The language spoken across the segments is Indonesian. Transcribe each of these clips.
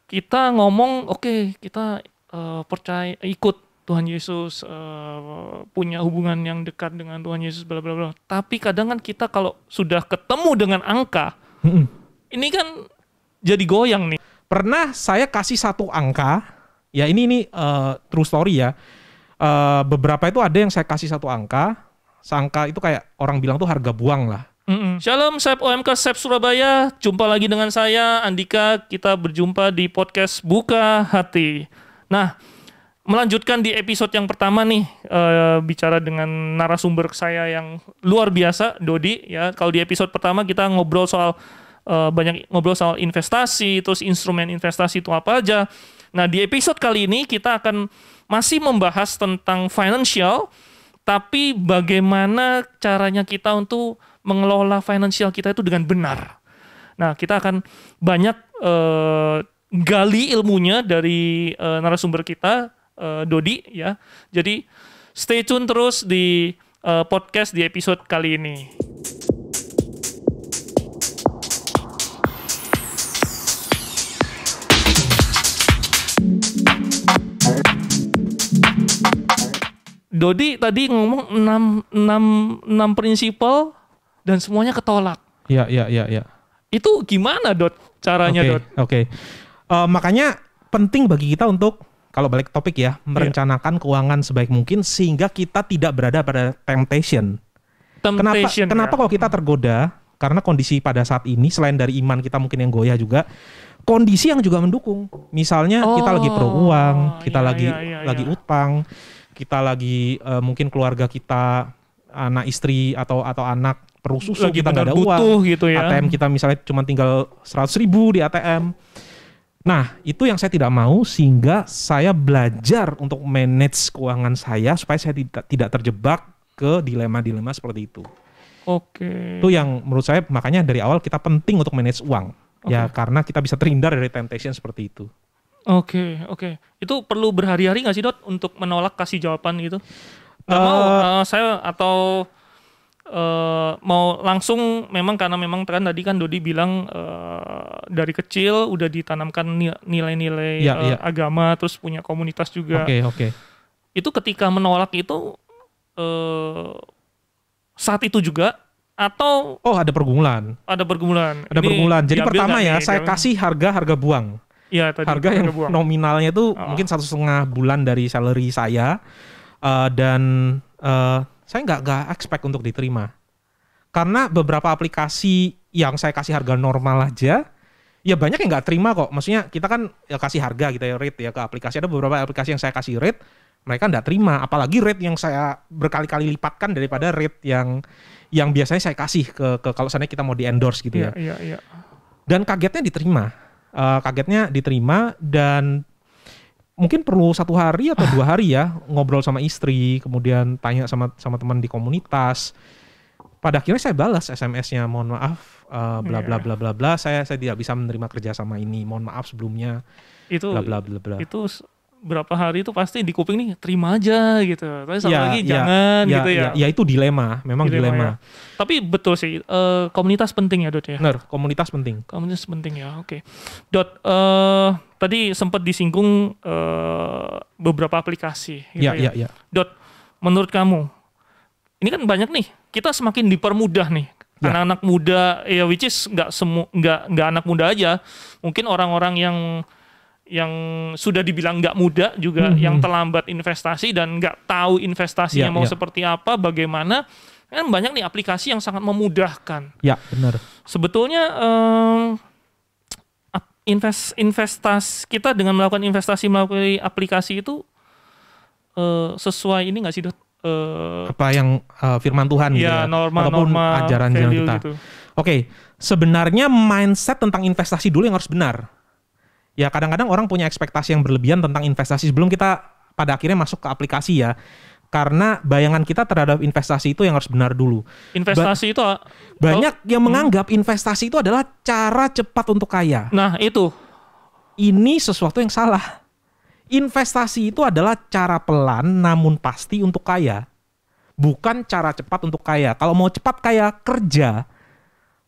kita ngomong kita percaya ikut Tuhan Yesus, punya hubungan yang dekat dengan Tuhan Yesus, bla bla bla. Tapi kadang kan kita kalau sudah ketemu dengan angka, ini kan jadi goyang nih. Pernah saya kasih satu angka, ya ini true story ya. Beberapa itu ada yang saya kasih satu angka, seangka itu kayak orang bilang tuh harga buang lah. Shalom, Sep OMK Sep Surabaya. Jumpa lagi dengan saya, Andika. Kita berjumpa di podcast Buka Hati. Nah, melanjutkan di episode yang pertama nih, bicara dengan narasumber saya yang luar biasa, Dodi. Ya, kalau di episode pertama kita ngobrol soal banyak ngobrol soal investasi, terus instrumen investasi itu apa aja. Nah, di episode kali ini kita akan masih membahas tentang financial, tapi bagaimana caranya kita untuk mengelola finansial kita itu dengan benar. Nah, kita akan banyak gali ilmunya dari narasumber kita, Dodi, ya. Jadi stay tune terus di podcast di episode kali ini. Dodi tadi ngomong 6 prinsipal dan semuanya ketolak. Iya. Itu gimana, Dot? Caranya, Dot? Oke. Makanya penting bagi kita untuk, kalau balik topik ya, merencanakan keuangan sebaik mungkin sehingga kita tidak berada pada temptation. Kenapa kalau kita tergoda? Karena kondisi pada saat ini selain dari iman kita mungkin yang goyah juga, kondisi yang juga mendukung. Misalnya kita lagi perlu uang, kita lagi utang, kita lagi mungkin keluarga kita, anak istri atau anak perlu susu, lagi kita nggak ada uang, gitu ya. ATM kita misalnya cuma tinggal 100.000 di ATM. Nah, itu yang saya tidak mau, sehingga saya belajar untuk manage keuangan saya supaya saya tidak terjebak ke dilema-dilema seperti itu. Oke. Itu yang menurut saya makanya dari awal kita penting untuk manage uang. Ya, karena kita bisa terhindar dari temptation seperti itu. Oke. Itu perlu berhari-hari nggak sih, Dot, untuk menolak kasih jawaban gitu? Nggak mau saya atau mau langsung, memang karena memang tadi kan Dodi bilang dari kecil udah ditanamkan nilai-nilai agama, terus punya komunitas juga. Oke. Itu ketika menolak itu saat itu juga atau ada pergumulan. Ada pergumulan. Jadi pertama ya, saya kasih harga buang. Iya, tadi harga yang buang. Nominalnya itu mungkin 1,5 bulan dari salary saya, dan saya nggak expect untuk diterima. Karena beberapa aplikasi yang saya kasih harga normal aja, ya banyak yang nggak terima kok. Maksudnya kita kan ya kasih harga gitu ya, rate ya ke aplikasi. Ada beberapa aplikasi yang saya kasih rate, mereka nggak terima. Apalagi rate yang saya berkali-kali lipatkan daripada rate yang biasanya saya kasih ke kalau seandainya kita mau di endorse gitu ya. Iya. Dan kagetnya diterima dan mungkin perlu 1 hari atau 2 hari ya ngobrol sama istri, kemudian tanya sama teman di komunitas. Pada akhirnya saya balas SMS-nya, mohon maaf, bla bla bla bla bla, saya tidak bisa menerima kerja sama ini, mohon maaf sebelumnya. Itu bla bla bla bla. Itu berapa hari itu pasti di kuping nih, terima aja gitu. Tapi lagi jangan gitu ya. Ya itu dilema, memang dilema. Ya. Tapi betul sih, komunitas penting ya, Dot ya. Benar, komunitas penting. Komunitas penting ya, oke. Dot, tadi sempat disinggung beberapa aplikasi. Gitu ya. Dot, menurut kamu, ini kan banyak nih, kita semakin dipermudah nih. Anak-anak muda, ya which is nggak anak muda aja, mungkin orang-orang yang sudah dibilang nggak muda juga, yang terlambat investasi dan nggak tahu investasinya mau seperti apa, bagaimana. Kan banyak nih aplikasi yang sangat memudahkan. Ya, benar. Sebetulnya investasi kita dengan melakukan investasi melalui aplikasi itu sesuai ini nggak sih, Dot? Apa yang firman Tuhan gitu ya, ataupun ajaran kita. Gitu. Oke, sebenarnya mindset tentang investasi dulu yang harus benar. Ya, kadang-kadang orang punya ekspektasi yang berlebihan tentang investasi sebelum kita pada akhirnya masuk ke aplikasi ya. Karena bayangan kita terhadap investasi itu yang harus benar dulu. Investasi itu banyak yang menganggap investasi itu adalah cara cepat untuk kaya. Nah, itu. Ini sesuatu yang salah. Investasi itu adalah cara pelan namun pasti untuk kaya. Bukan cara cepat untuk kaya. Kalau mau cepat kaya, kerja.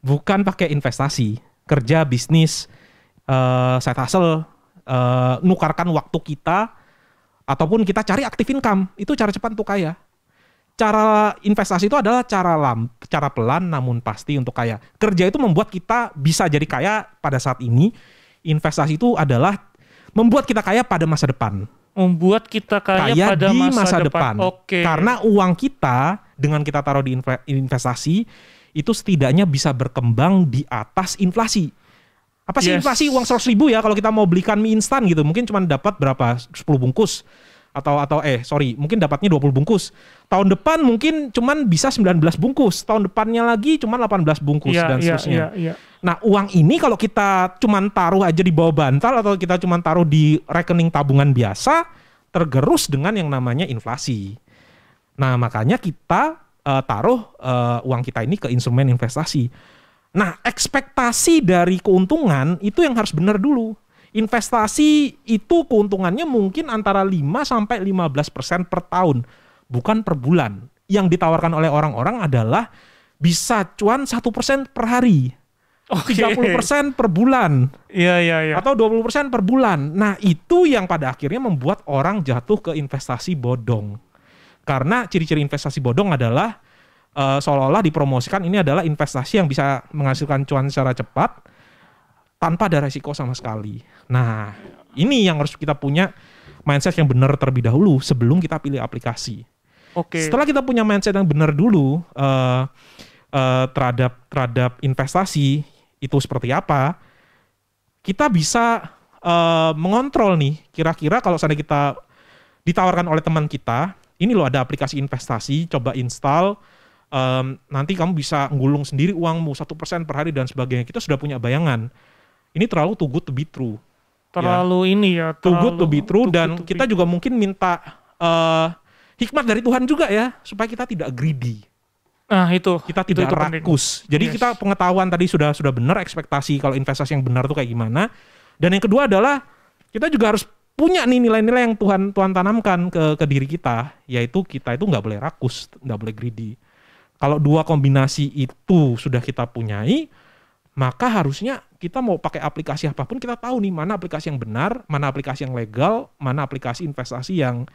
Bukan pakai investasi. Kerja, bisnis, side hustle, nukarkan waktu kita ataupun kita cari active income. Itu cara cepat untuk kaya. Cara investasi itu adalah cara pelan namun pasti untuk kaya. Kerja itu membuat kita bisa jadi kaya pada saat ini. Investasi itu adalah membuat kita kaya pada masa depan. Membuat kita kaya pada di masa depan. Oke. Karena uang kita dengan kita taruh di investasi itu setidaknya bisa berkembang di atas inflasi. Apa sih inflasi? Uang 100.000 ya kalau kita mau belikan mie instan gitu. Mungkin cuma dapat berapa? 10 bungkus. Mungkin dapatnya 20 bungkus. Tahun depan mungkin cuman bisa 19 bungkus. Tahun depannya lagi cuma 18 bungkus dan seterusnya. Nah, uang ini kalau kita cuman taruh aja di bawah bantal atau kita cuman taruh di rekening tabungan biasa, tergerus dengan yang namanya inflasi. Nah, makanya kita taruh uang kita ini ke instrumen investasi. Nah, ekspektasi dari keuntungan itu yang harus benar dulu. Investasi itu keuntungannya mungkin antara 5-15% per tahun, bukan per bulan. Yang ditawarkan oleh orang-orang adalah bisa cuan 1% per hari. 30% per bulan. Iya. Atau 20% per bulan. Nah, itu yang pada akhirnya membuat orang jatuh ke investasi bodong. Karena ciri-ciri investasi bodong adalah seolah-olah dipromosikan ini adalah investasi yang bisa menghasilkan cuan secara cepat tanpa ada resiko sama sekali. Nah, ini yang harus kita punya mindset yang benar terlebih dahulu sebelum kita pilih aplikasi. Setelah kita punya mindset yang benar dulu terhadap investasi itu seperti apa, kita bisa mengontrol nih. Kira-kira kalau seandainya kita ditawarkan oleh teman kita, ini loh ada aplikasi investasi, coba install. Nanti kamu bisa nggulung sendiri uangmu 1% per hari dan sebagainya. Kita sudah punya bayangan. Ini terlalu too good to be true. Too good to be true. Dan kita juga mungkin minta hikmat dari Tuhan juga ya, supaya kita tidak greedy. Nah, itu. Kita tidak rakus. Jadi kita pengetahuan tadi sudah benar, ekspektasi kalau investasi yang benar itu kayak gimana. Dan yang kedua adalah kita juga harus punya nih nilai-nilai yang Tuhan tanamkan ke diri kita, yaitu kita itu nggak boleh rakus, nggak boleh greedy. Kalau dua kombinasi itu sudah kita punyai, maka harusnya kita mau pakai aplikasi apapun kita tahu nih mana aplikasi yang benar, mana aplikasi yang legal, mana aplikasi investasi yang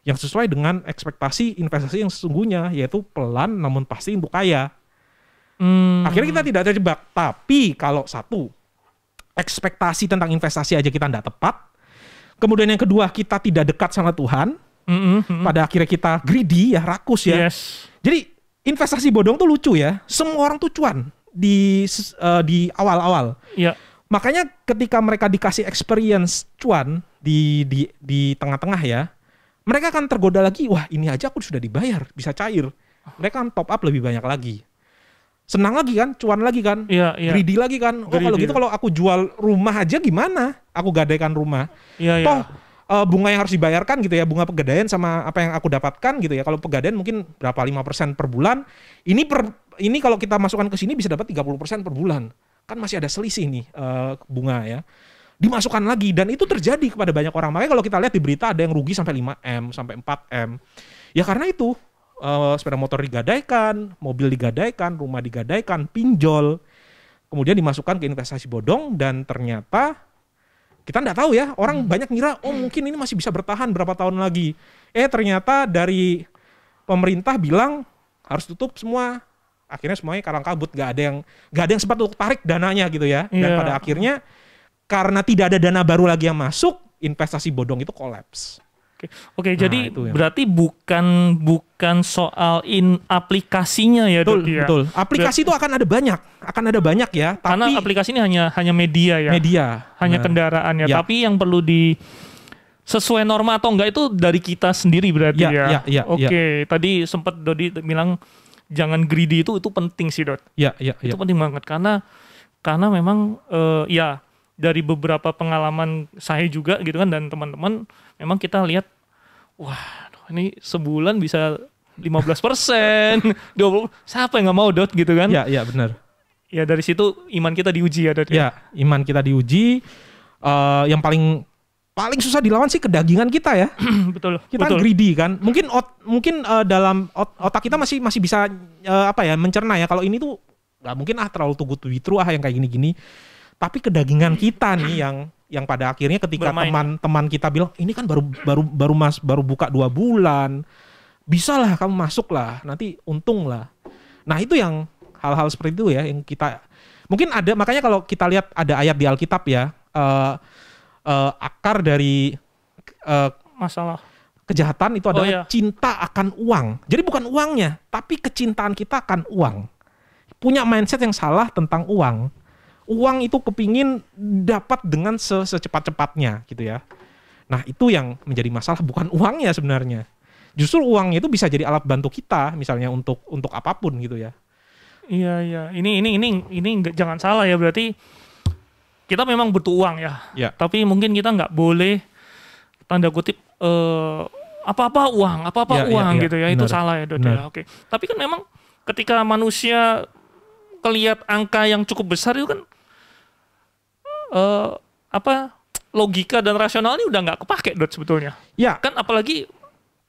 sesuai dengan ekspektasi investasi yang sesungguhnya, yaitu pelan namun pasti untuk kaya. Akhirnya kita tidak terjebak. Tapi kalau satu, ekspektasi tentang investasi aja kita tidak tepat, kemudian yang kedua kita tidak dekat sama Tuhan, pada akhirnya kita greedy ya, rakus ya. Jadi investasi bodong tuh lucu ya, semua orang tuh cuan di awal-awal. Makanya ketika mereka dikasih experience cuan di tengah-tengah ya, mereka akan tergoda lagi, wah ini aja aku sudah dibayar, bisa cair. Mereka kan top up lebih banyak lagi. Senang lagi kan, cuan lagi kan, greedy lagi kan. Kalau gitu kalau aku jual rumah aja gimana? Aku gadaikan rumah. Toh bunga yang harus dibayarkan gitu ya, bunga pegadaian sama apa yang aku dapatkan gitu ya. Kalau pegadaian mungkin berapa 5% per bulan. Ini kalau kita masukkan ke sini bisa dapat 30% per bulan. Kan masih ada selisih nih bunga ya. Dimasukkan lagi dan itu terjadi kepada banyak orang. Makanya kalau kita lihat di berita ada yang rugi sampai 5M, sampai 4M. Ya karena itu sepeda motor digadaikan, mobil digadaikan, rumah digadaikan, pinjol. Kemudian dimasukkan ke investasi bodong dan ternyata kita nggak tahu ya, orang banyak ngira, oh mungkin ini masih bisa bertahan berapa tahun lagi. Ternyata dari pemerintah bilang harus tutup semua. Akhirnya semuanya karang kabut, nggak ada yang sempat untuk tarik dananya gitu ya. Dan pada akhirnya karena tidak ada dana baru lagi yang masuk, investasi bodong itu kolaps. Oke, jadi berarti bukan soal aplikasinya ya, betul. Aplikasi itu akan ada banyak ya. Karena aplikasi ini hanya media ya. Hanya kendaraan ya. Tapi yang perlu sesuai norma atau enggak itu dari kita sendiri berarti ya. Oke, tadi sempat Dodi bilang jangan greedy itu penting sih, Dot. Itu penting banget karena memang dari beberapa pengalaman saya juga gitu kan dan teman-teman, memang kita lihat, wah ini sebulan bisa 15%, 20%, siapa yang nggak mau, Dot, gitu kan? Iya benar. Ya dari situ iman kita diuji ya, Dot. Ya, iman kita diuji. Yang paling susah dilawan sih kedagingan kita ya. Betul. Kita greedy kan. Mungkin dalam otak kita masih bisa mencerna ya. Kalau ini tuh nggak mungkin terlalu too good to be true yang kayak gini-gini. Tapi kedagingan kita nih yang yang pada akhirnya ketika teman-teman kita bilang ini kan baru buka 2 bulan, bisa lah kamu masuk lah, nanti untung lah. Nah itu yang hal-hal seperti itu ya yang kita mungkin ada, makanya kalau kita lihat ada ayat di Alkitab ya, akar dari masalah kejahatan itu adalah cinta akan uang. Jadi bukan uangnya, tapi kecintaan kita akan uang. Punya mindset yang salah tentang uang. Uang itu kepingin dapat dengan secepat-cepatnya gitu ya. Nah itu yang menjadi masalah, bukan uangnya sebenarnya. Justru uangnya itu bisa jadi alat bantu kita misalnya untuk apapun gitu ya. Iya. Ini jangan salah ya, berarti kita memang butuh uang ya. Tapi mungkin kita nggak boleh tanda kutip apa-apa uang gitu ya. Benar. Itu salah ya, Dot ya. Oke. Tapi kan memang ketika manusia kelihat angka yang cukup besar itu kan logika dan rasional ini udah nggak kepake, Dot, sebetulnya. Ya. Kan apalagi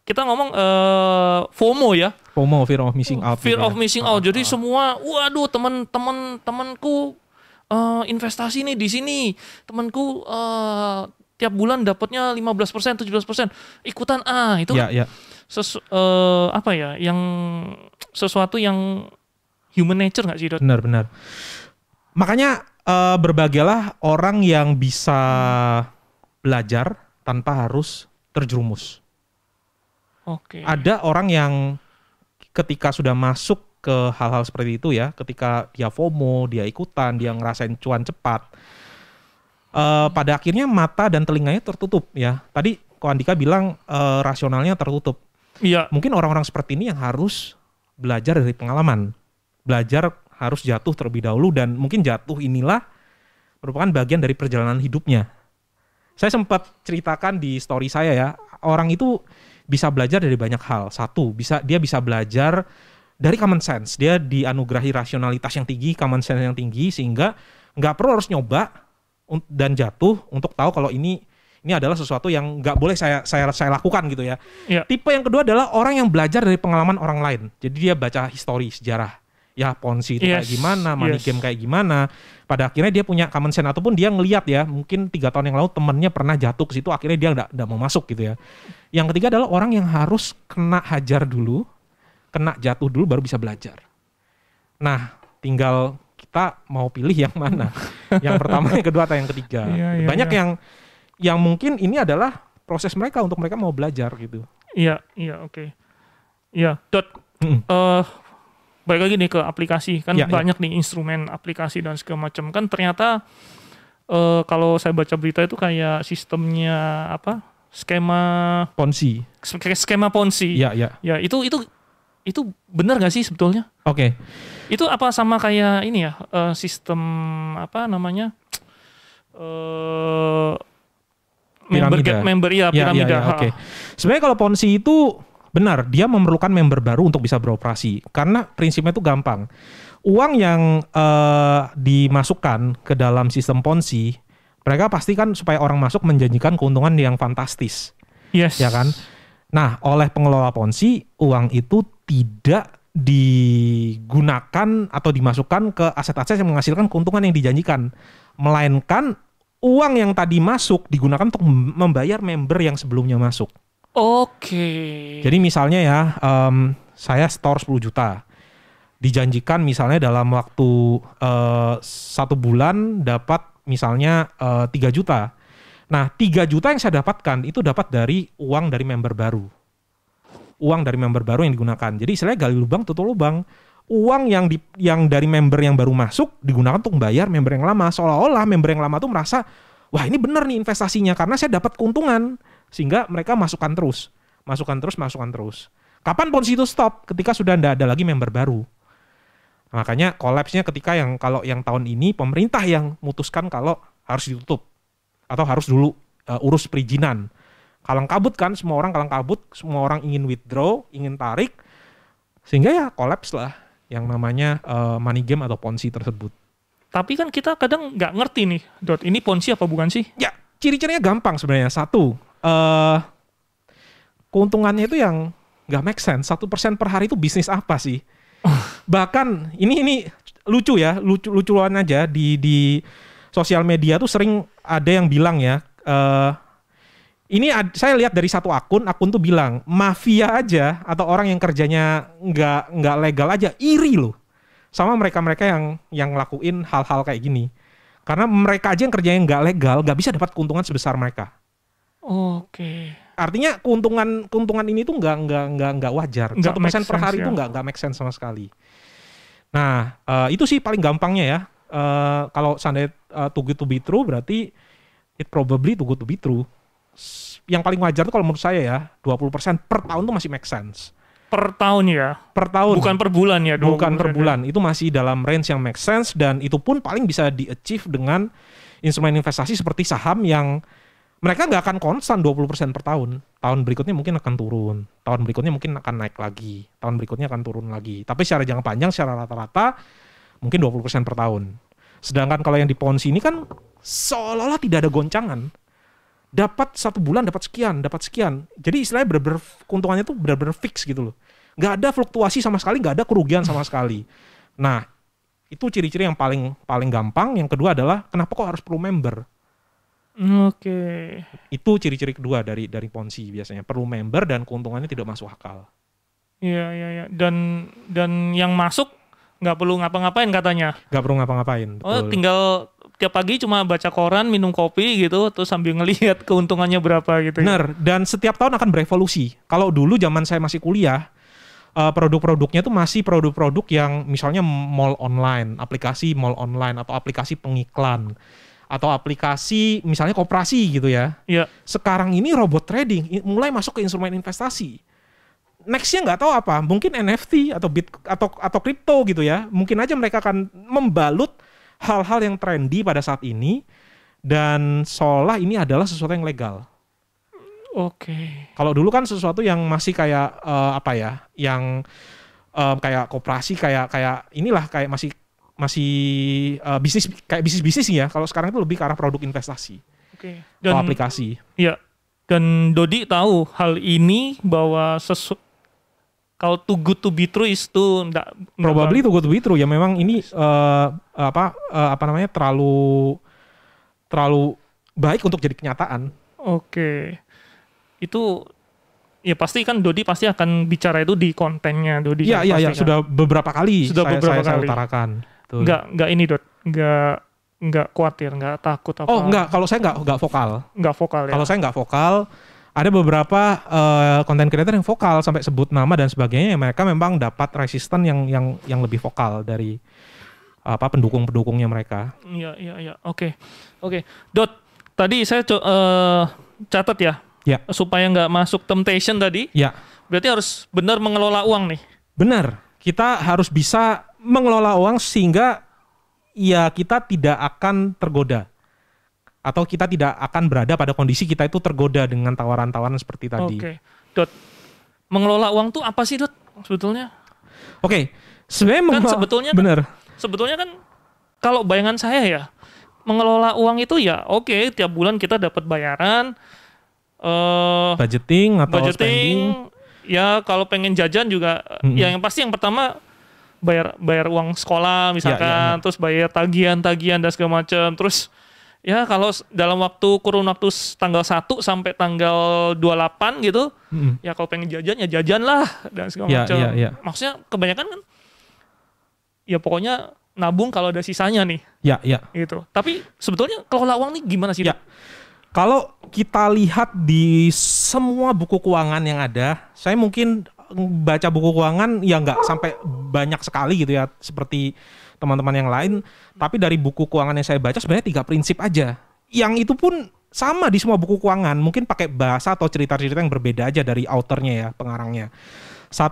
kita ngomong FOMO ya. FOMO, fear of missing out. Fear of missing out. Jadi semua, waduh temanku investasi nih di sini. Temanku tiap bulan dapatnya 15%, 17%. Ikutan itu kan yang sesuatu yang human nature nggak sih, Dot? Benar. Makanya berbahagialah orang yang bisa belajar tanpa harus terjerumus. Oke. Ada orang yang ketika sudah masuk ke hal-hal seperti itu ya, ketika dia FOMO, dia ikutan, dia ngerasain cuan cepat, pada akhirnya mata dan telinganya tertutup ya. Tadi Ko Andika bilang rasionalnya tertutup. Iya. Mungkin orang-orang seperti ini yang harus belajar dari pengalaman, belajar harus jatuh terlebih dahulu, dan mungkin jatuh inilah merupakan bagian dari perjalanan hidupnya. Saya sempat ceritakan di story saya ya, orang itu bisa belajar dari banyak hal. Satu, dia bisa belajar dari common sense. Dia dianugerahi rasionalitas yang tinggi, common sense yang tinggi, sehingga nggak perlu harus nyoba dan jatuh untuk tahu kalau ini adalah sesuatu yang nggak boleh saya lakukan gitu ya. Tipe yang kedua adalah orang yang belajar dari pengalaman orang lain. Jadi dia baca histori, sejarah. Ya Ponzi itu kayak gimana, money game kayak gimana. Pada akhirnya dia punya common sense, ataupun dia ngelihat ya, mungkin 3 tahun yang lalu temennya pernah jatuh ke situ, akhirnya dia nggak mau masuk gitu ya. Yang ketiga adalah orang yang harus kena hajar dulu, kena jatuh dulu baru bisa belajar. Nah, tinggal kita mau pilih yang mana. Yang pertama, yang kedua, atau yang ketiga. Banyak yang mungkin ini adalah proses mereka untuk mereka mau belajar gitu. Iya, oke. Iya, Dot. Balik lagi nih ke aplikasi, kan banyak nih instrumen aplikasi dan segala macam. Kan ternyata kalau saya baca berita itu kayak sistemnya skema Ponzi. Skema Ponzi. Ya, itu benar nggak sih sebetulnya? Oke. Itu apa sama kayak ini ya, sistem piramida. Piramida. Oke. Sebenarnya kalau Ponzi itu benar, dia memerlukan member baru untuk bisa beroperasi. Karena prinsipnya itu gampang. Uang yang dimasukkan ke dalam sistem Ponzi, mereka pasti kan supaya orang masuk menjanjikan keuntungan yang fantastis. Yes. Ya kan? Nah, oleh pengelola Ponzi, uang itu tidak digunakan atau dimasukkan ke aset-aset yang menghasilkan keuntungan yang dijanjikan. Melainkan uang yang tadi masuk digunakan untuk membayar member yang sebelumnya masuk. Oke. Jadi misalnya ya, saya store 10 juta. Dijanjikan misalnya dalam waktu 1 bulan dapat misalnya 3 juta. Nah, 3 juta yang saya dapatkan itu dapat dari uang dari member baru. Uang dari member baru yang digunakan. Jadi istilahnya gali lubang tutup lubang. Uang yang dari member yang baru masuk digunakan untuk membayar member yang lama. Seolah-olah member yang lama tuh merasa, wah ini benar nih investasinya karena saya dapat keuntungan. Sehingga mereka masukkan terus. Kapan Ponzi itu stop? Ketika sudah tidak ada lagi member baru. Makanya collapse-nya ketika kalau yang tahun ini pemerintah yang memutuskan kalau harus ditutup. Atau harus dulu urus perizinan. Kalang kabut kan, semua orang ingin withdraw, ingin tarik. Sehingga ya collapse lah yang namanya money game atau Ponzi tersebut. Tapi kan kita kadang nggak ngerti nih, Dot, ini Ponzi apa bukan sih? Ya, ciri-cirinya gampang sebenarnya. Satu, keuntungannya itu yang nggak make sense. 1% per hari itu bisnis apa sih? Bahkan ini lucu ya, lucuan aja di sosial media tuh sering ada yang bilang ya, saya lihat dari satu akun tuh bilang mafia aja atau orang yang kerjanya nggak legal aja iri loh sama mereka-mereka yang ngelakuin hal-hal kayak gini. Karena mereka aja yang kerjanya nggak legal nggak bisa dapat keuntungan sebesar mereka. Oke. Artinya keuntungan ini tuh nggak wajar. 1% per hari itu nggak make sense sama sekali. Nah itu sih paling gampangnya ya. Kalau seandainya too good to be true berarti it probably too good to be true. Yang paling wajar tuh kalau menurut saya ya 20% per tahun tuh masih make sense. Per tahun ya? Per tahun. Bukan per bulan ya? Bukan per bulan. Itu masih dalam range yang make sense dan itu pun paling bisa di-achieve dengan instrumen investasi seperti saham yang mereka nggak akan konstan 20% per tahun. Tahun berikutnya mungkin akan turun. Tahun berikutnya mungkin akan naik lagi. Tahun berikutnya akan turun lagi. Tapi secara jangka panjang, secara rata-rata mungkin 20% per tahun. Sedangkan kalau yang di Ponzi ini kan seolah-olah tidak ada goncangan. Dapat 1 bulan dapat sekian. Jadi istilahnya benar-benar keuntungannya tuh benar-benar fix gitu loh. Nggak ada fluktuasi sama sekali, nggak ada kerugian sama sekali. Nah, itu ciri-ciri yang paling gampang. Yang kedua adalah kenapa kok harus perlu member? Oke. Itu ciri-ciri kedua dari Ponzi biasanya. Perlu member dan keuntungannya tidak masuk akal. Iya. Dan yang masuk nggak perlu ngapa-ngapain katanya. Nggak perlu ngapa-ngapain. Betul. Oh, tinggal tiap pagi cuma baca koran, minum kopi gitu, terus sambil ngelihat keuntungannya berapa gitu. Benar, dan setiap tahun akan berevolusi. Kalau dulu zaman saya masih kuliah, produk-produknya tuh masih produk-produk yang misalnya mall online, aplikasi mall online, atau aplikasi pengiklan, atau aplikasi misalnya koperasi gitu ya. Iya. Sekarang ini robot trading mulai masuk ke instrumen investasi. Nextnya nggak tahu apa, mungkin NFT atau kripto gitu ya. Mungkin aja mereka akan membalut hal-hal yang trendy pada saat ini dan seolah ini adalah sesuatu yang legal. Oke. Kalau dulu kan sesuatu yang masih kayak yang kayak koperasi kayak inilah kayak masih bisnis ya. Kalau sekarang itu lebih ke arah produk investasi. Oke. Atau aplikasi. Iya. Dan Dodi tahu hal ini bahwa kalau too good to be true itu probably too good to be true ya, memang ini terlalu baik untuk jadi kenyataan. Oke. Itu ya pasti kan Dodi pasti akan bicara itu di kontennya Dodi. Iya, sudah beberapa kali saya utarakan. Enggak ini Dot. Enggak khawatir, enggak takut apa. Oh, enggak, kalau saya enggak vokal. Enggak vokal ya. Kalau saya enggak vokal, ada beberapa content creator yang vokal sampai sebut nama dan sebagainya, yang mereka memang dapat resisten yang lebih vokal dari pendukung-pendukungnya mereka. Iya. Oke. Dot, tadi saya catat ya. Ya. Supaya nggak masuk temptation tadi. Ya. Berarti harus benar mengelola uang nih. Benar. Kita harus bisa mengelola uang sehingga ya kita tidak akan tergoda. Atau kita tidak akan berada pada kondisi kita itu tergoda dengan tawaran-tawaran seperti tadi. Oke. Dot, mengelola uang tuh apa sih Dot sebetulnya? Oke. Sebenarnya benar. Sebetulnya kan kalau bayangan saya ya, mengelola uang itu ya oke, tiap bulan kita dapat bayaran. Budgeting atau spending. Ya kalau pengen jajan juga, ya yang pasti yang pertama bayar uang sekolah misalkan, terus bayar tagihan dan segala macam. Terus ya kalau dalam kurun waktu tanggal 1 sampai tanggal 28 gitu, ya kalau pengen jajan ya jajan lah dan segala macam. Maksudnya kebanyakan kan ya pokoknya nabung kalau ada sisanya nih. Ya. Gitu. Tapi sebetulnya kelola uang nih gimana sih? Ya. Kalau kita lihat di semua buku keuangan yang ada, saya mungkin baca buku keuangan ya nggak sampai banyak sekali gitu ya, seperti teman-teman yang lain. Tapi dari buku keuangan yang saya baca sebenarnya 3 prinsip aja. Yang itu pun sama di semua buku keuangan, mungkin pakai bahasa atau cerita-cerita yang berbeda aja dari authornya ya, pengarangnya. 1,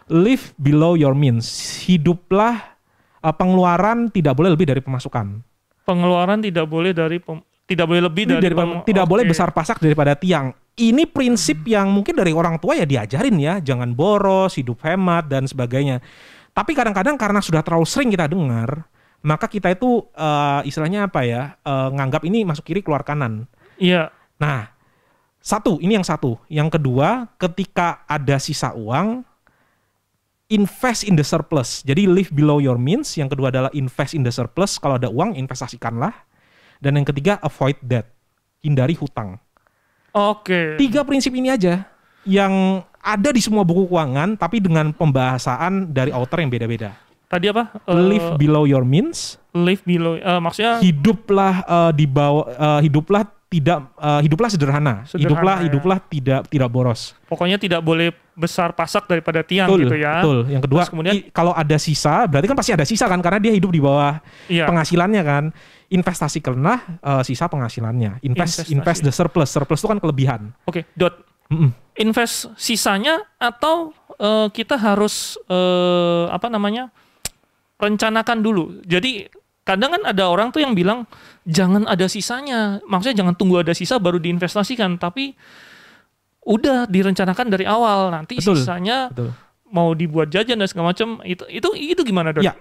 live below your means. Hiduplah, pengeluaran tidak boleh lebih dari pemasukan. Pengeluaran tidak boleh lebih dari tidak boleh besar pasak daripada tiang. Ini prinsip yang mungkin dari orang tua ya diajarin ya, jangan boros, hidup hemat dan sebagainya. Tapi kadang-kadang karena sudah terlalu sering kita dengar, maka kita itu istilahnya apa ya, nganggap ini masuk kiri keluar kanan. Iya. Nah, ini yang satu. Yang kedua, ketika ada sisa uang, invest in the surplus. Jadi live below your means. Yang kedua adalah invest in the surplus. Kalau ada uang, investasikanlah. Dan yang ketiga, avoid debt. Hindari hutang. Oke. 3 prinsip ini aja yang ada di semua buku keuangan, tapi dengan pembahasan dari author yang beda-beda. Tadi apa? Live below your means. Live below, maksudnya hiduplah di bawah, hiduplah sederhana. Hiduplah tidak boros. Pokoknya tidak boleh besar pasak daripada tiang, betul, gitu ya. Betul. Yang kedua, kemudian kalau ada sisa, berarti kan pasti ada sisa kan, karena dia hidup di bawah penghasilannya kan. Investasikanlah sisa penghasilannya. Invest the surplus. Surplus itu kan kelebihan. Oke, invest sisanya atau kita harus rencanakan dulu. Jadi kadang kan ada orang tuh yang bilang jangan ada sisanya. Maksudnya jangan tunggu ada sisa baru diinvestasikan, tapi udah direncanakan dari awal. Nanti sisanya mau dibuat jajan dan segala macam. Itu gimana, Dok? Ya.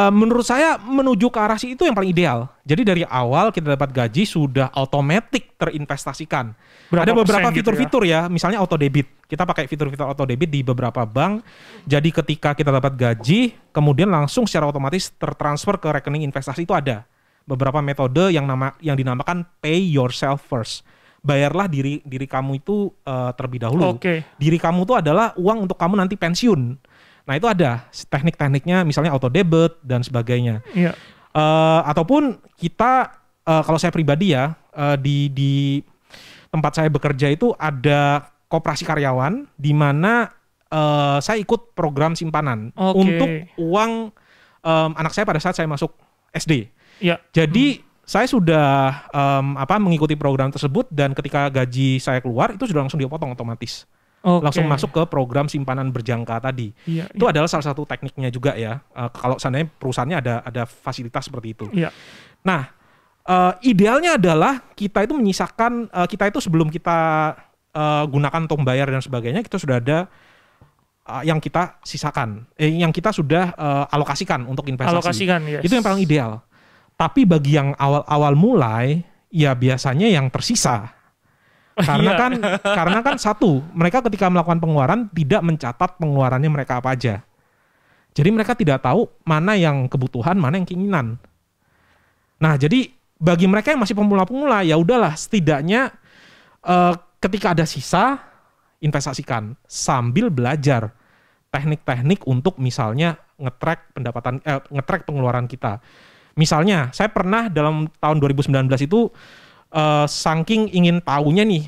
Menurut saya menuju ke arah itu yang paling ideal. Jadi dari awal kita dapat gaji sudah otomatis terinvestasikan. Ada beberapa fitur-fitur ya, misalnya auto debit. Kita pakai fitur-fitur auto debit di beberapa bank. Jadi ketika kita dapat gaji, kemudian langsung secara otomatis tertransfer ke rekening investasi itu ada. Beberapa metode yang dinamakan pay yourself first. Bayarlah diri kamu itu terlebih dahulu. Diri kamu itu adalah uang untuk kamu nanti pensiun. Nah itu ada teknik-tekniknya, misalnya auto debit dan sebagainya. Iya. Ataupun kita, kalau saya pribadi ya, di tempat saya bekerja itu ada koperasi karyawan, di mana saya ikut program simpanan untuk uang anak saya pada saat saya masuk SD. Iya. Jadi saya sudah mengikuti program tersebut, dan ketika gaji saya keluar itu sudah langsung dipotong otomatis. Langsung masuk ke program simpanan berjangka tadi. Itu adalah salah satu tekniknya juga ya. Kalau seandainya perusahaannya ada fasilitas seperti itu. Nah, idealnya adalah kita itu menyisakan, kita itu sebelum kita gunakan untuk membayar dan sebagainya, kita sudah ada yang kita sisakan, yang kita sudah alokasikan untuk investasi. Itu yang paling ideal. Tapi bagi yang awal-awal mulai, ya biasanya yang tersisa. Karena kan satu, mereka ketika melakukan pengeluaran tidak mencatat pengeluarannya mereka apa aja. Jadi mereka tidak tahu mana yang kebutuhan, mana yang keinginan. Nah, jadi bagi mereka yang masih pemula-pemula, ya udahlah, setidaknya ketika ada sisa, investasikan sambil belajar teknik-teknik untuk misalnya nge-track pengeluaran kita. Misalnya, saya pernah dalam tahun 2019 itu saking ingin tahunya nih,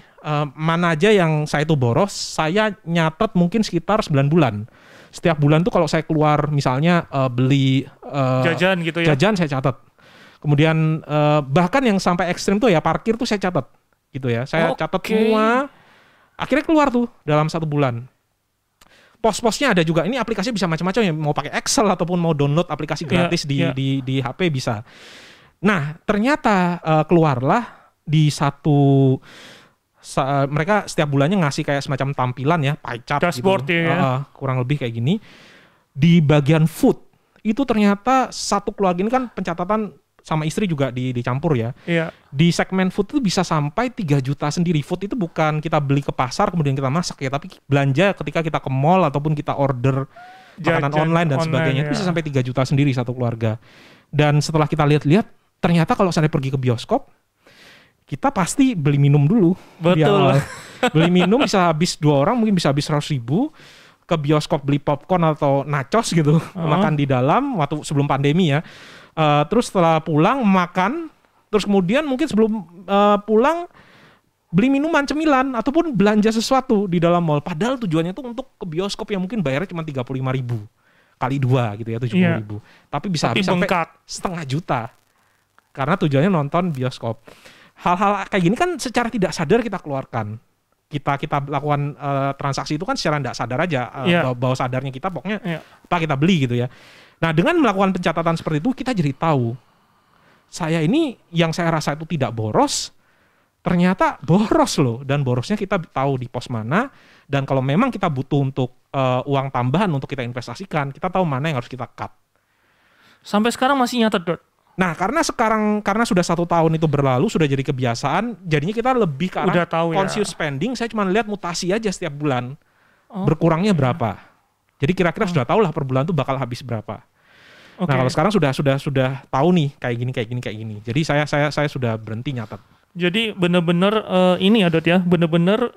mana aja yang saya itu boros, saya nyatet mungkin sekitar 9 bulan. Setiap bulan tuh kalau saya keluar misalnya beli jajan gitu ya. Jajan saya catat. Kemudian bahkan yang sampai ekstrim tuh ya parkir tuh saya catat. Gitu ya. Saya catat semua. Akhirnya keluar tuh dalam 1 bulan. Pos-posnya ada juga. Ini aplikasi bisa macam-macam ya, mau pakai Excel ataupun mau download aplikasi gratis di HP bisa. Nah, ternyata keluarlah di mereka setiap bulannya ngasih kayak semacam tampilan ya, pie chart dashboard gitu. Ya. Kurang lebih kayak gini. Di bagian food itu ternyata satu keluarga ini kan pencatatan sama istri juga dicampur ya. Iya. Di segmen food itu bisa sampai 3 juta sendiri. Food itu bukan kita beli ke pasar kemudian kita masak ya, tapi belanja ketika kita ke mall ataupun kita order makanan online dan sebagainya, itu bisa sampai 3 juta sendiri satu keluarga. Dan setelah kita lihat-lihat, ternyata kalau saya pergi ke bioskop, kita pasti beli minum dulu. Betul. Beli minum bisa habis 2 orang, mungkin bisa habis 100.000. Ke bioskop beli popcorn atau nachos gitu, makan di dalam waktu sebelum pandemi ya. Terus setelah pulang makan, terus kemudian mungkin sebelum pulang beli minuman, cemilan, ataupun belanja sesuatu di dalam mall. Padahal tujuannya tuh untuk ke bioskop yang mungkin bayarnya cuma 35.000 kali 2 gitu ya, 70.000. Tapi bisa habis sampai setengah juta. Karena tujuannya nonton bioskop. Hal-hal kayak gini kan secara tidak sadar kita keluarkan. Kita lakukan transaksi itu kan secara tidak sadar aja. Bawah sadarnya kita pokoknya apa kita beli gitu ya. Nah, dengan melakukan pencatatan seperti itu, kita jadi tahu. Saya ini yang saya rasa itu tidak boros, ternyata boros loh. Dan borosnya kita tahu di pos mana. Dan kalau memang kita butuh untuk uang tambahan untuk kita investasikan, kita tahu mana yang harus kita cut. Sampai sekarang masih nyatet, Dok? Nah, karena sudah 1 tahun itu berlalu, sudah jadi kebiasaan, jadinya kita lebih ke arah conscious spending. Saya cuma lihat mutasi aja setiap bulan. Berkurangnya berapa. Jadi kira-kira sudah tahu lah per bulan tuh bakal habis berapa. Okay. Nah kalau sekarang sudah tahu nih kayak gini. Jadi saya sudah berhenti nyatet. Jadi benar-benar ini ya Dot ya, benar-benar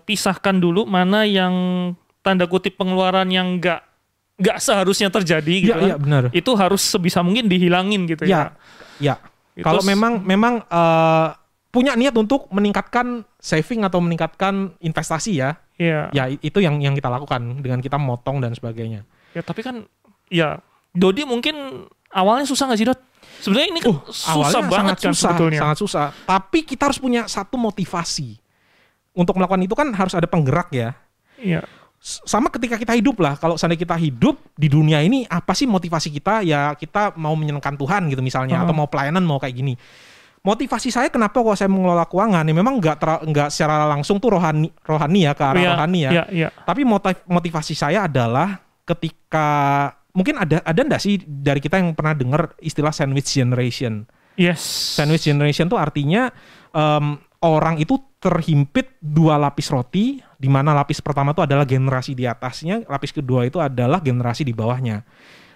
pisahkan dulu mana yang tanda kutip pengeluaran yang nggak seharusnya terjadi gitu kan. Iya benar. Itu harus sebisa mungkin dihilangin gitu ya. Iya. Kalau memang punya niat untuk meningkatkan saving atau meningkatkan investasi ya. Iya. Ya itu yang kita lakukan dengan kita motong dan sebagainya. Ya tapi kan ya Dodi mungkin awalnya susah nggak sih Dot? Sebenarnya ini kan susah banget kan sebetulnya. Sangat susah. Tapi kita harus punya satu motivasi. Untuk melakukan itu kan harus ada penggerak ya. Iya. Sama ketika kita hidup lah. Kalau seandainya kita hidup di dunia ini, apa sih motivasi kita? Ya kita mau menyenangkan Tuhan gitu misalnya. Atau mau pelayanan, mau kayak gini. Motivasi saya kenapa kalau saya mengelola keuangan ya memang nggak secara langsung tuh rohani ya ke arah rohani ya. Iya. Tapi motivasi saya adalah ketika mungkin ada enggak sih dari kita yang pernah dengar istilah sandwich generation? Yes. Sandwich generation tuh artinya orang itu terhimpit dua lapis roti, di mana lapis pertama itu adalah generasi di atasnya, lapis kedua itu adalah generasi di bawahnya.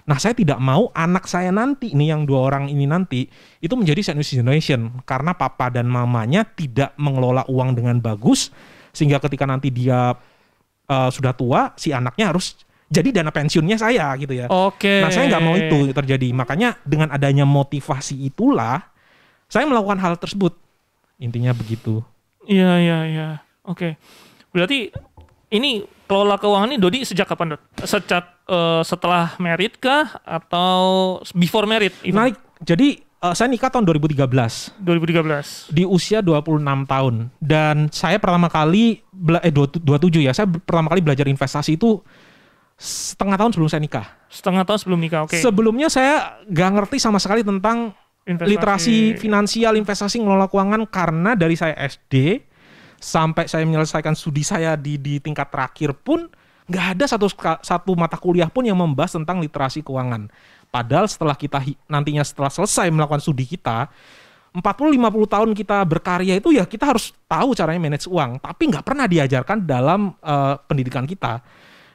Nah, saya tidak mau anak saya nanti nih yang dua orang ini nanti itu menjadi sandwich generation karena papa dan mamanya tidak mengelola uang dengan bagus sehingga ketika nanti dia sudah tua si anaknya harus jadi dana pensiunnya saya gitu ya. Oke. Nah, saya nggak mau itu terjadi. Makanya dengan adanya motivasi itulah saya melakukan hal tersebut. Intinya begitu. Iya. Oke. Berarti ini kelola keuangan ini Dodi sejak kapan, Dot? Setelah married kah atau before married? Naik. Jadi saya nikah tahun 2013. 2013. Di usia 26 tahun. Dan saya pertama kali 27 ya. Saya pertama kali belajar investasi itu setengah tahun sebelum saya nikah. Setengah tahun sebelum nikah, oke. Sebelumnya saya nggak ngerti sama sekali tentang literasi finansial, investasi, ngelola keuangan karena dari saya SD sampai saya menyelesaikan studi saya di tingkat terakhir pun nggak ada satu mata kuliah pun yang membahas tentang literasi keuangan. Padahal setelah kita nantinya setelah selesai melakukan studi kita 40-50 tahun kita berkarya itu ya kita harus tahu caranya manage uang. Tapi nggak pernah diajarkan dalam pendidikan kita.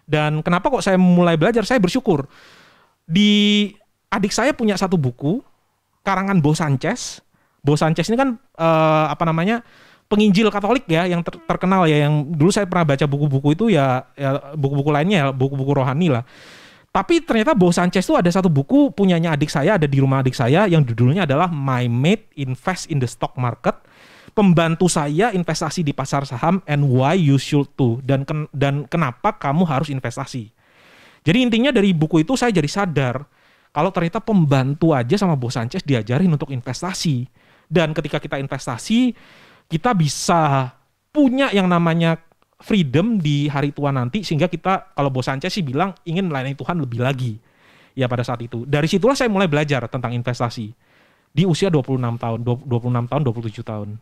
Dan kenapa kok saya mulai belajar? Saya bersyukur. Adik saya punya satu buku karangan Bo Sanchez. Bo Sanchez ini kan penginjil Katolik ya yang terkenal ya, yang dulu saya pernah baca buku-buku itu ya buku-buku lainnya ya, buku-buku rohani lah. Tapi ternyata Bo Sanchez itu ada satu buku punyanya adik saya, ada di rumah adik saya yang judulnya adalah My Mate Invest in the Stock Market. Pembantu saya investasi di pasar saham and why you should too, dan kenapa kamu harus investasi. Jadi intinya dari buku itu saya jadi sadar kalau ternyata pembantu aja sama Bo Sanchez diajarin untuk investasi. Dan ketika kita investasi, kita bisa punya yang namanya freedom di hari tua nanti, sehingga kita, kalau Bo Sanchez sih bilang ingin melayani Tuhan lebih lagi ya pada saat itu. Dari situlah saya mulai belajar tentang investasi di usia 26 tahun, 27 tahun.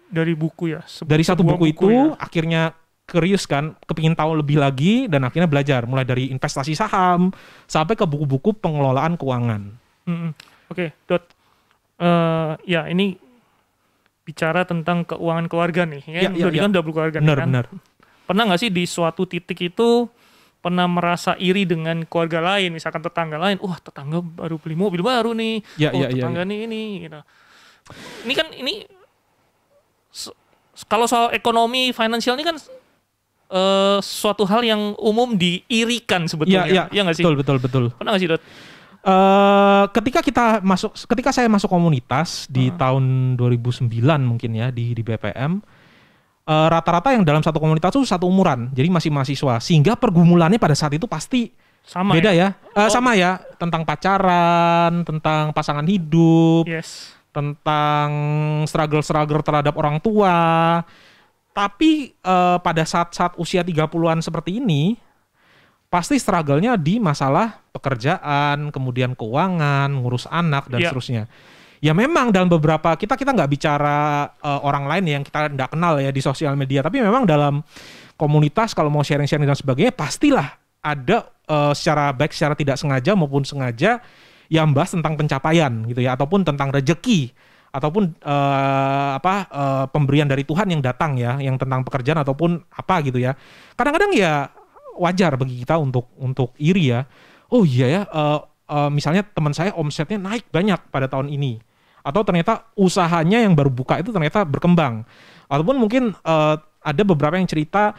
Dari buku ya? Dari satu buku itu ya? Akhirnya curious kan, kepingin tahu lebih lagi dan akhirnya belajar mulai dari investasi saham sampai ke buku-buku pengelolaan keuangan. Oke, Dot. Ya ini bicara tentang keuangan keluarga nih. Dodi kan udah berkeluarga kan? Benar. Pernah nggak sih di suatu titik itu pernah merasa iri dengan keluarga lain, misalkan tetangga lain, tetangga baru beli mobil baru nih, tetangga nih ini, gitu. Ini kan kalau soal ekonomi finansial ini kan suatu hal yang umum diirikan sebetulnya. Iya nggak sih? Betul. Pernah nggak sih, Dot? Ketika saya masuk komunitas di tahun 2009 mungkin ya di BPM, rata-rata yang dalam satu komunitas itu satu umuran, jadi masih mahasiswa, sehingga pergumulannya pada saat itu pasti sama beda ya. Sama ya, tentang pacaran, tentang pasangan hidup, tentang struggle terhadap orang tua. Tapi pada saat usia 30-an seperti ini, pasti struggle-nya di masalah pekerjaan, kemudian keuangan, ngurus anak dan seterusnya. Ya memang dalam beberapa kita nggak bicara orang lain yang kita nggak kenal ya di sosial media, tapi memang dalam komunitas kalau mau sharing-sharing dan sebagainya pastilah ada secara tidak sengaja maupun sengaja yang bahas tentang pencapaian gitu ya, ataupun tentang rejeki, ataupun pemberian dari Tuhan yang datang ya, yang tentang pekerjaan ataupun apa gitu ya. Kadang-kadang ya wajar bagi kita untuk iri ya. Oh iya ya, misalnya teman saya omsetnya naik banyak pada tahun ini. Atau ternyata usahanya yang baru buka itu ternyata berkembang. Ataupun mungkin ada beberapa yang cerita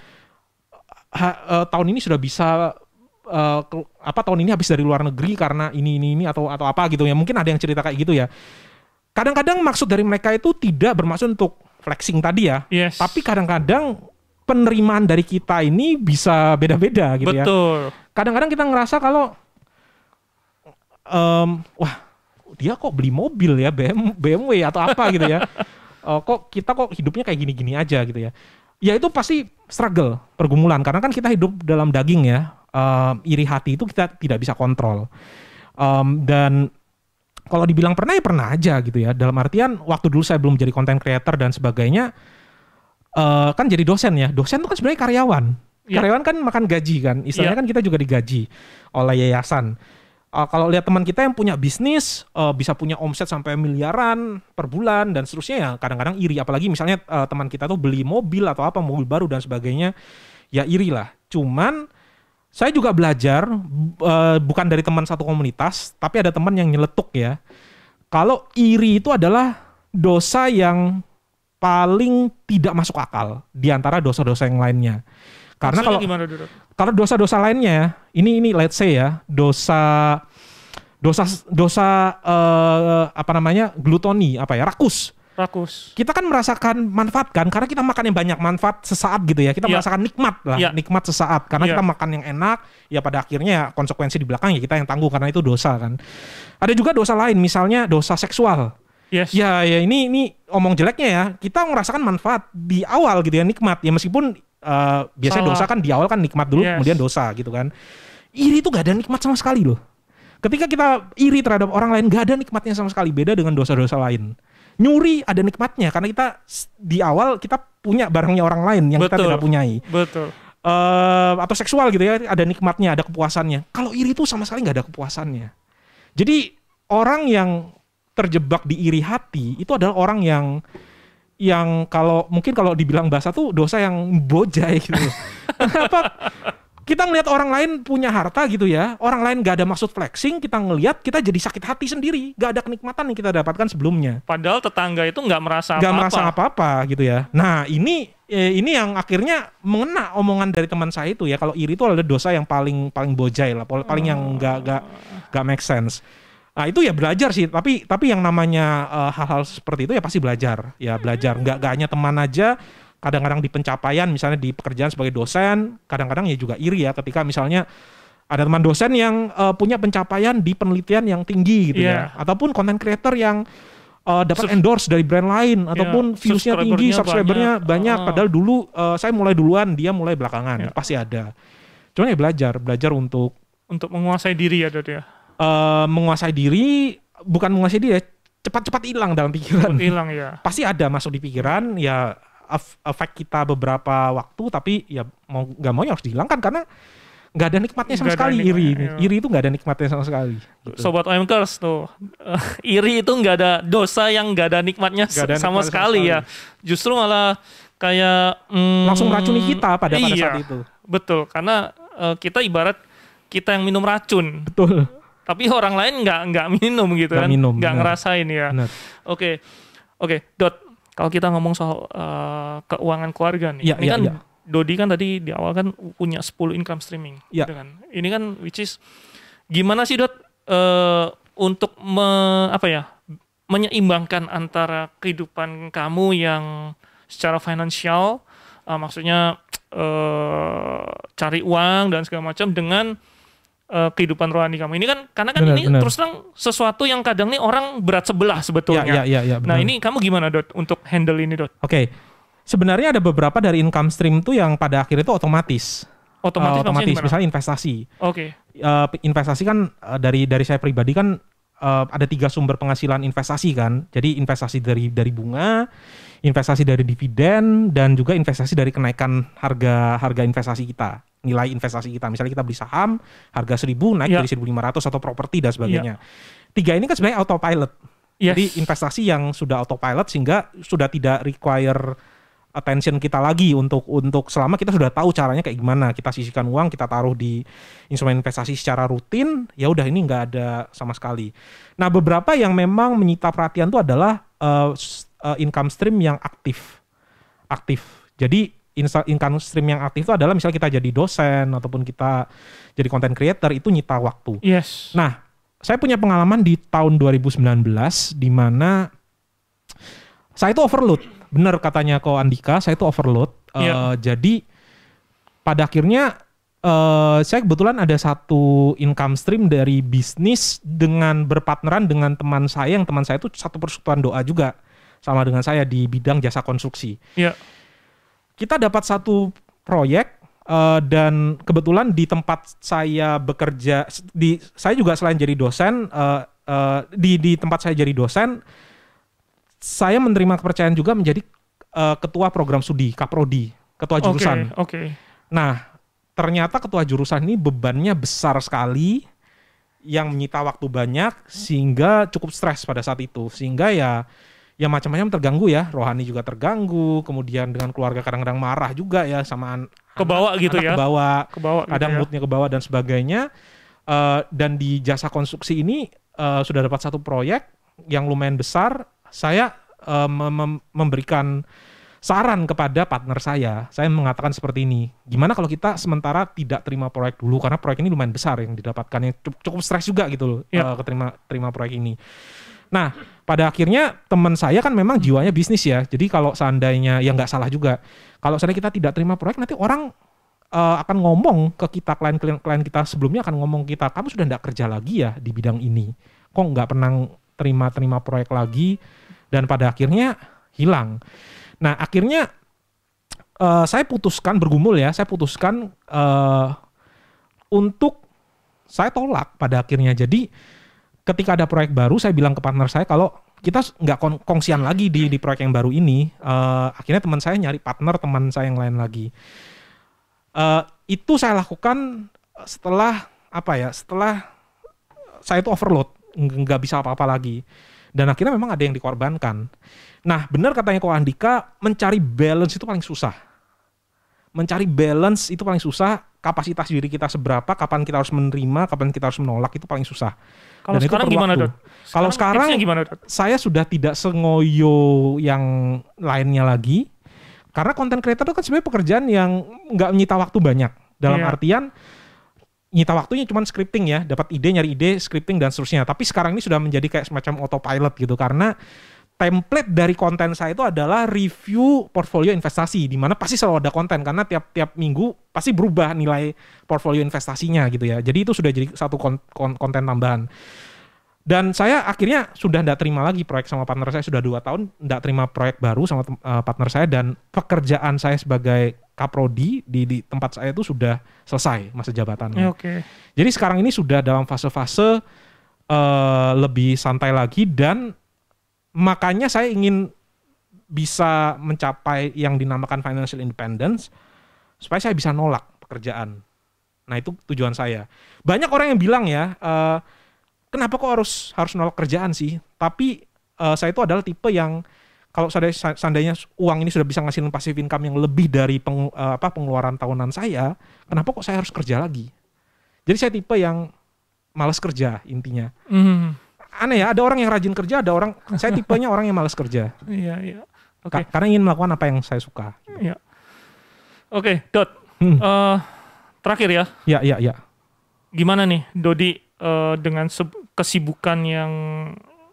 tahun ini sudah bisa tahun ini habis dari luar negeri karena ini atau apa gitu ya. Mungkin ada yang cerita kayak gitu ya. Kadang-kadang maksud dari mereka itu tidak bermaksud untuk flexing tadi ya. Yes. Tapi kadang-kadang penerimaan dari kita ini bisa beda-beda gitu. Betul. Ya. Betul. Kadang-kadang kita ngerasa kalau wah, dia kok beli mobil ya, BMW atau apa gitu ya. Kok hidupnya kayak gini-gini aja gitu ya. Ya itu pasti struggle, pergumulan. Karena kan kita hidup dalam daging ya. Iri hati itu kita tidak bisa kontrol. Dan kalau dibilang pernah ya pernah aja gitu ya. Dalam artian waktu dulu saya belum jadi content creator dan sebagainya, kan jadi dosen ya. Dosen itu kan sebenarnya karyawan. Karyawan kan makan gaji kan. Istilahnya kan kita juga digaji oleh yayasan. Kalau lihat teman kita yang punya bisnis, bisa punya omset sampai miliaran per bulan dan seterusnya ya kadang-kadang iri. Apalagi misalnya teman kita tuh beli mobil atau apa, mobil baru dan sebagainya, ya iri lah. Cuman saya juga belajar, bukan dari teman satu komunitas, tapi ada teman yang nyeletuk ya. Kalau iri itu adalah dosa yang paling tidak masuk akal di antara dosa-dosa yang lainnya. Karena kalau dosa-dosa lainnya, ini let's say ya, dosa glutoni, rakus. Kita kan merasakan manfaat kan, karena kita makan yang banyak manfaat sesaat gitu ya. Kita merasakan nikmat lah, nikmat sesaat. Karena kita makan yang enak, ya pada akhirnya konsekuensi di belakang ya kita yang tangguh karena itu dosa kan. Ada juga dosa lain, misalnya dosa seksual. Yes. Ya ini omong jeleknya ya, kita merasakan manfaat di awal gitu ya, nikmat. Ya meskipun biasanya dosa kan di awal kan nikmat dulu, kemudian dosa gitu kan. Iri itu gak ada nikmat sama sekali loh. Ketika kita iri terhadap orang lain, gak ada nikmatnya sama sekali. Beda dengan dosa-dosa lain. Nyuri ada nikmatnya karena kita di awal kita punya barangnya orang lain yang kita tidak punyai. Betul. Atau seksual gitu ya, ada nikmatnya, ada kepuasannya. Kalau iri itu sama sekali gak ada kepuasannya. Jadi orang yang terjebak di iri hati itu adalah orang yang kalau dibilang bahasa tuh dosa yang bojai gitu. Kenapa? Kita ngelihat orang lain punya harta gitu ya, orang lain gak ada maksud flexing, kita ngelihat kita jadi sakit hati sendiri, gak ada kenikmatan yang kita dapatkan sebelumnya. Padahal tetangga itu gak merasa apa-apa gitu ya. Nah ini yang akhirnya mengena omongan dari teman saya itu ya, kalau iri itu adalah dosa yang paling bojai lah, paling yang gak make sense. Nah itu ya belajar sih, tapi yang namanya hal-hal seperti itu ya pasti belajar. Nggak hanya teman aja, kadang-kadang di pencapaian, misalnya di pekerjaan sebagai dosen, kadang-kadang ya juga iri ya ketika misalnya ada teman dosen yang punya pencapaian di penelitian yang tinggi gitu ya, ataupun content creator yang dapat endorse dari brand lain, ataupun viewsnya tinggi, subscribernya banyak, padahal dulu saya mulai duluan, dia mulai belakangan, pasti ada. Cuman ya belajar untuk menguasai diri ya Dot ya. Menguasai diri, bukan menguasai diri ya, cepat-cepat hilang dalam pikiran. Hilang ya. Pasti ada masuk di pikiran, ya efek kita beberapa waktu, tapi ya mau nggak mau ya harus dihilangkan karena nggak ada nikmatnya sama sekali. Iri itu nggak ada nikmatnya sama sekali. Gitu. Sobat OMKers tuh, iri itu nggak ada dosa yang nggak ada nikmatnya sama sekali ya. Justru malah kayak langsung meracuni kita pada saat itu. Betul, karena kita ibarat kita yang minum racun. Betul. Tapi orang lain nggak minum gitu kan, nggak ngerasain ya. Oke, Dot. Kalau kita ngomong soal keuangan keluarga nih, ini kan Dodi kan tadi di awal kan punya 10 income streaming, gitu kan. Ini kan which is gimana sih Dot untuk menyeimbangkan antara kehidupan kamu yang secara finansial, maksudnya cari uang dan segala macam dengan kehidupan rohani kamu. Ini kan karena kan benar. Terus terang sesuatu yang kadang nih orang berat sebelah sebetulnya. Nah ini kamu gimana Dot untuk handle ini Dot? Oke. Sebenarnya ada beberapa dari income stream itu yang pada akhirnya itu otomatis. Misalnya investasi. Oke. Investasi kan dari saya pribadi kan ada 3 sumber penghasilan investasi kan. Jadi investasi dari bunga, investasi dari dividen, dan juga investasi dari kenaikan harga investasi kita. Nilai investasi kita, misalnya kita beli saham harga 1.000 naik jadi 1.500 atau properti dan sebagainya. 3 ini kan sebenarnya autopilot. Jadi investasi yang sudah autopilot sehingga sudah tidak require attention kita lagi untuk selama kita sudah tahu caranya kayak gimana, kita sisihkan uang, kita taruh di instrumen investasi secara rutin, ya udah ini nggak ada sama sekali. Nah, beberapa yang memang menyita perhatian itu adalah income stream yang aktif. Jadi income stream yang aktif itu adalah misalnya kita jadi dosen ataupun kita jadi content creator, itu nyita waktu. Yes. Nah, saya punya pengalaman di tahun 2019 di mana saya itu overload. Benar katanya Ko Andika, saya itu overload. Jadi pada akhirnya saya kebetulan ada satu income stream dari bisnis dengan berpartneran dengan teman saya, yang teman saya itu satu persekutuan doa juga sama dengan saya di bidang jasa konstruksi. Iya. Kita dapat satu proyek dan kebetulan di tempat saya bekerja, saya juga selain jadi dosen, di tempat saya jadi dosen, saya menerima kepercayaan juga menjadi ketua program studi, Kaprodi, ketua jurusan. Oke. Nah, ternyata ketua jurusan ini bebannya besar sekali, yang menyita waktu banyak, sehingga cukup stres pada saat itu. Sehingga ya macam-macam terganggu ya, rohani juga terganggu, kemudian dengan keluarga kadang-kadang marah juga ya, sama kebawa gitu ya. Kebawa, kadang moodnya kebawa dan sebagainya. Dan di jasa konstruksi ini sudah dapat satu proyek yang lumayan besar. Saya memberikan saran kepada partner saya mengatakan seperti ini, gimana kalau kita sementara tidak terima proyek dulu, karena proyek ini lumayan besar yang didapatkan, yang cukup stres juga gitu loh, terima proyek ini. Nah, pada akhirnya teman saya kan memang jiwanya bisnis ya, jadi kalau seandainya, ya nggak salah juga, kalau seandainya kita tidak terima proyek, nanti orang akan ngomong ke kita, klien kita sebelumnya akan ngomong kita, kamu sudah nggak kerja lagi ya di bidang ini, kok nggak pernah terima proyek lagi, dan pada akhirnya hilang. Nah, akhirnya saya putuskan untuk saya tolak pada akhirnya. Jadi ketika ada proyek baru, saya bilang ke partner saya kalau kita nggak kongsian lagi di proyek yang baru ini. Akhirnya teman saya nyari partner teman saya yang lain lagi. Itu saya lakukan setelah saya itu overload, nggak bisa apa-apa lagi. Dan akhirnya memang ada yang dikorbankan. Nah, benar katanya Ko Andika, mencari balance itu paling susah. Kapasitas diri kita seberapa, kapan kita harus menerima, kapan kita harus menolak, itu paling susah. Kalau sekarang gimana, Dot? Kalau sekarang saya sudah tidak sengoyo yang lainnya lagi. Karena content creator itu kan sebenarnya pekerjaan yang nggak menyita waktu banyak. Dalam artian, nyita waktunya cuma scripting ya, dapat ide, nyari ide, scripting dan seterusnya. Tapi sekarang ini sudah menjadi kayak semacam autopilot gitu, karena template dari konten saya itu adalah review portfolio investasi, di mana pasti selalu ada konten, karena tiap minggu pasti berubah nilai portfolio investasinya gitu ya. Jadi itu sudah jadi satu konten tambahan. Dan saya akhirnya sudah tidak terima lagi proyek sama partner saya, sudah 2 tahun tidak terima proyek baru sama partner saya, dan pekerjaan saya sebagai kaprodi di tempat saya itu sudah selesai masa jabatannya. Okay. Jadi sekarang ini sudah dalam fase-fase lebih santai lagi, dan makanya saya ingin bisa mencapai yang dinamakan financial independence supaya saya bisa nolak pekerjaan. Nah, itu tujuan saya. Banyak orang yang bilang ya, kenapa kok harus nolak kerjaan sih? Tapi saya itu adalah tipe yang kalau seandainya uang ini sudah bisa ngasilin passive income yang lebih dari pengeluaran tahunan saya, kenapa kok saya harus kerja lagi? Jadi saya tipe yang malas kerja intinya. Aneh ya, ada orang yang rajin kerja, saya tipenya orang yang malas kerja. Iya. Okay. Karena ingin melakukan apa yang saya suka. Iya. Oke, Dot. Terakhir ya. Iya. Gimana nih, Dodi, dengan kesibukan yang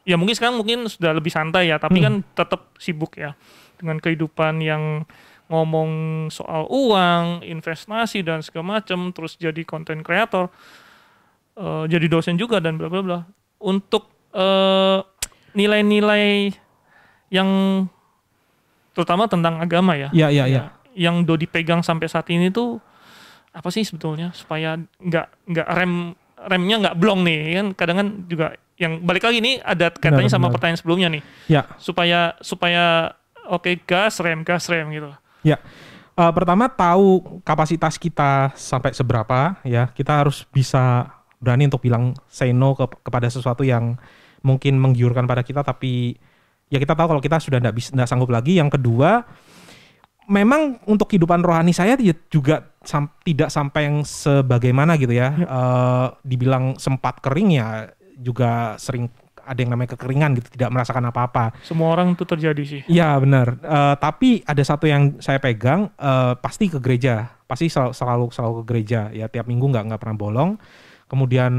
ya mungkin sekarang sudah lebih santai ya, tapi kan tetap sibuk ya dengan kehidupan yang ngomong soal uang, investasi dan segala macam, terus jadi content creator, jadi dosen juga dan bla bla bla. Untuk nilai-nilai yang terutama tentang agama ya. Iya. Yang Dodi pegang sampai saat ini tuh apa sih sebetulnya, supaya nggak remnya nggak blong nih kan, kadang kan juga yang balik lagi nih ada katanya sama pertanyaan sebelumnya nih ya. supaya oke, gas rem gitu ya. Pertama, tahu kapasitas kita sampai seberapa ya, kita harus bisa berani untuk bilang say no kepada sesuatu yang mungkin menggiurkan pada kita, tapi ya kita tahu kalau kita sudah tidak sanggup lagi. Yang kedua, memang untuk kehidupan rohani saya juga tidak sampai yang sebagaimana gitu ya. Dibilang sempat kering ya juga sering ada yang namanya kekeringan gitu, tidak merasakan apa-apa. Semua orang itu terjadi sih. Iya benar. Tapi ada satu yang saya pegang, pasti ke gereja, pasti selalu ke gereja ya, tiap minggu nggak pernah bolong. Kemudian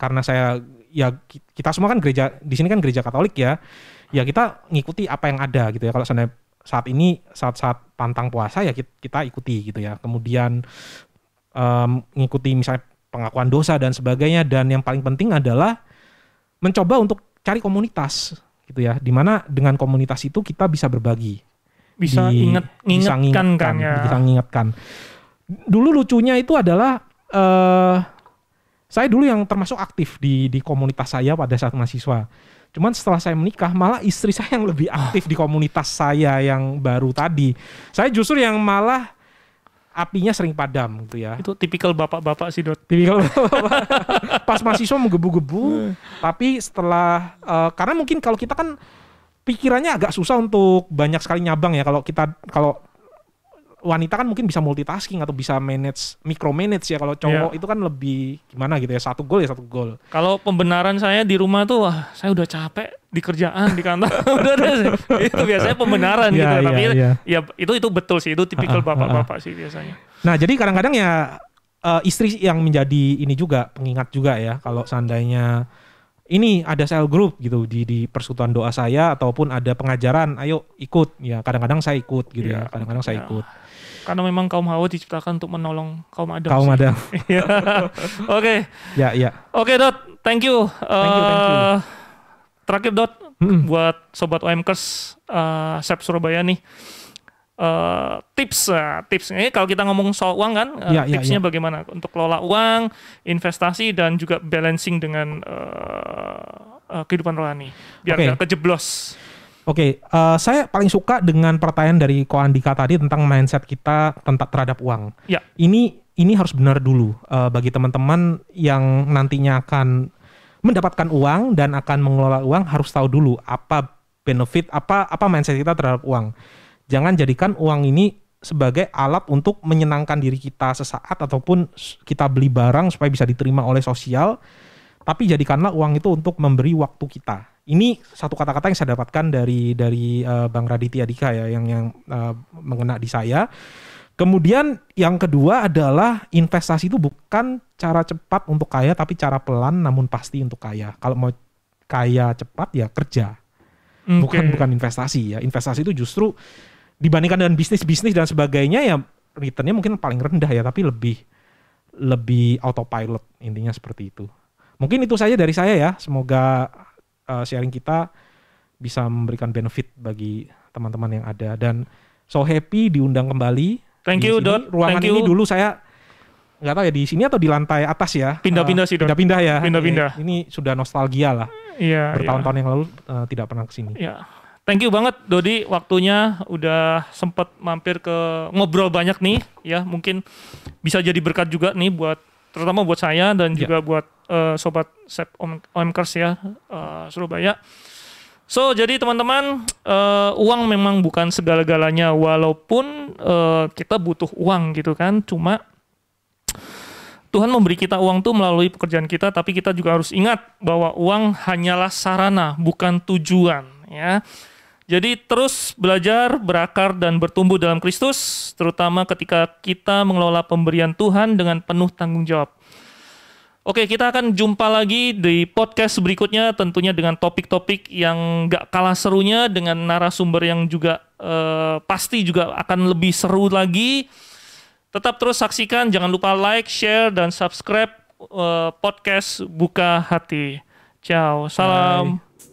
karena saya ya kita semua kan gereja di sini kan gereja Katolik ya kita ngikuti apa yang ada gitu ya. Kalau saat ini saat pantang puasa ya kita ikuti gitu ya. Kemudian ngikuti misalnya pengakuan dosa dan sebagainya, dan yang paling penting adalah mencoba untuk cari komunitas gitu ya, dimana dengan komunitas itu kita bisa berbagi, bisa mengingatkan. Dulu lucunya itu adalah saya dulu yang termasuk aktif di komunitas saya pada saat mahasiswa. Cuman setelah saya menikah, malah istri saya yang lebih aktif di komunitas saya yang baru tadi. Saya justru yang malah apinya sering padam gitu ya. Itu tipikal bapak-bapak sih, Dot. Tipikal bapak. Pas mahasiswa menggebu-gebu, tapi setelah karena mungkin kalau kita kan pikirannya agak susah untuk banyak sekali nyabang ya. Kalau wanita kan mungkin bisa multitasking atau bisa micromanage ya. Kalau cowok itu kan lebih gimana gitu ya, satu gol. Kalau pembenaran saya di rumah tuh, wah saya udah capek di kerjaan di kantor. Itu biasanya pembenaran gitu. Tapi ya itu betul sih, itu tipikal bapak-bapak sih biasanya. Nah jadi kadang-kadang ya istri yang menjadi ini juga pengingat juga ya, kalau seandainya ini ada cell group gitu di persekutuan doa saya ataupun ada pengajaran, ayo ikut ya. Kadang-kadang saya ikut gitu ya. Kadang-kadang saya ikut. Karena memang kaum Hawa diciptakan untuk menolong kaum Adam. Oke. Ya. Oke, Dot. Thank you. Thank you. Terakhir, Dot, buat sobat OMKers SEP Surabaya nih. Tips ini kalau kita ngomong soal uang kan, tipsnya bagaimana untuk kelola uang, investasi dan juga balancing dengan kehidupan rohani biar nggak kejeblos. Oke, saya paling suka dengan pertanyaan dari Ko Andika tadi tentang mindset kita terhadap uang. Ya. Ini harus benar dulu bagi teman-teman yang nantinya akan mendapatkan uang dan akan mengelola uang, harus tahu dulu apa benefit, apa mindset kita terhadap uang. Jangan jadikan uang ini sebagai alat untuk menyenangkan diri kita sesaat ataupun kita beli barang supaya bisa diterima oleh sosial, tapi jadikanlah uang itu untuk memberi waktu kita. Ini satu kata-kata yang saya dapatkan dari Bang Raditya Dika ya, yang mengena di saya. Kemudian yang kedua adalah investasi itu bukan cara cepat untuk kaya, tapi cara pelan namun pasti untuk kaya. Kalau mau kaya cepat ya kerja, bukan investasi ya. Investasi itu justru dibandingkan dengan bisnis dan sebagainya ya returnnya mungkin paling rendah ya, tapi lebih autopilot, intinya seperti itu. Mungkin itu saja dari saya ya. Semoga sharing kita bisa memberikan benefit bagi teman-teman yang ada, dan so happy diundang kembali. Thank you, Dot. Ruangan ini dulu saya nggak tahu ya di sini atau di lantai atas ya. Pindah-pindah sih, Dot. Pindah-pindah ya. Pindah-pindah. Ini sudah nostalgia lah. Iya. Bertahun-tahun yang lalu tidak pernah kesini. Iya. Thank you banget Dodi, waktunya udah sempat mampir ke ngobrol banyak nih ya, mungkin bisa jadi berkat juga nih terutama buat saya dan juga buat sobat SEP OMKers ya Surabaya. So jadi teman-teman, uang memang bukan segala-galanya, walaupun kita butuh uang gitu kan, cuma Tuhan memberi kita uang tuh melalui pekerjaan kita, tapi kita juga harus ingat bahwa uang hanyalah sarana, bukan tujuan ya. Jadi terus belajar, berakar, dan bertumbuh dalam Kristus, terutama ketika kita mengelola pemberian Tuhan dengan penuh tanggung jawab. Oke, kita akan jumpa lagi di podcast berikutnya, tentunya dengan topik-topik yang gak kalah serunya, dengan narasumber yang juga pasti juga akan lebih seru lagi. Tetap terus saksikan, jangan lupa like, share, dan subscribe podcast Buka Hati. Ciao, salam. Bye.